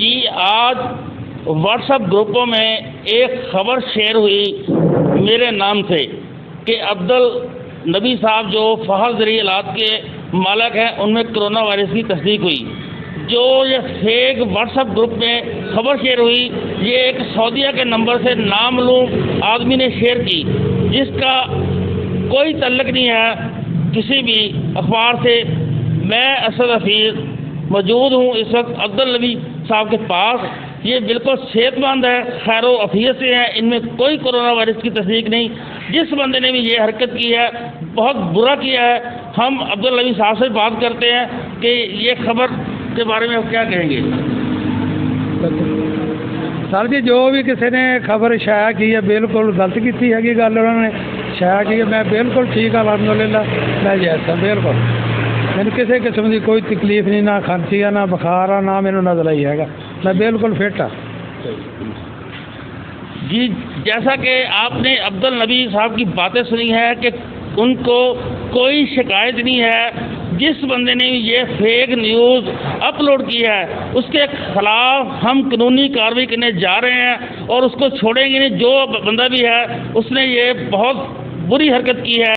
جی آج what's app گروپوں میں ایک خبر شیئر ہوئی میرے نام سے کہ عبدالنبی صاحب جو فہد ذریعہ علاج کے مالک ہیں ان میں کرونا وائرس کی تصدیق ہوئی۔ جو یہ فیک واٹس ایپ گروپ میں خبر شیئر ہوئی یہ ایک سعودیہ کے نمبر سے نامعلوم آدمی نے شیئر کی، جس کا کوئی تعلق نہیں ہے کسی بھی اخبار سے۔ میں اسد حفیظ موجود ہوں اس وقت عبدالنبی صاحب کے پاس۔ یہ بالکل صحت مند ہے، خیر و عافیت سے ہیں، ان میں کوئی کرونا وائرس کی تصدیق نہیں۔ جس بندے نے بھی یہ حرکت کی ہے بہت برا کیا ہے۔ ہم عبدالنبی صاحب سے بات کرتے ہیں کہ یہ خبر کے بارے میں آپ کیا کہیں گے؟ سر جی جو بھی کسی نے خبر شائع کی ہے بالکل غلط کی ہے گل، انہوں نے شائع کی ہے۔ میں بالکل ٹھیک ہوں الحمدللہ، میں جیسا بالکل میرے کسی قسم کی کوئی تکلیف نہیں، نہ کھانسی ہے نہ بخار ہے نہ میرے نزلہ ہی ہے گا، میں بالکل فٹ ہوں۔ جی جیسا کہ آپ نے عبدالنبی صاحب کی باتیں سنی ہے کہ ان کو کوئی شکایت نہیں ہے۔ جس بندے نے یہ فیک نیوز اپلوڈ کی ہے اس کے خلاف ہم قانونی کارروائی کرنے جا رہے ہیں اور اس کو چھوڑیں گے نہیں۔ جو بندہ بھی ہے اس نے یہ بہت بری حرکت کی ہے۔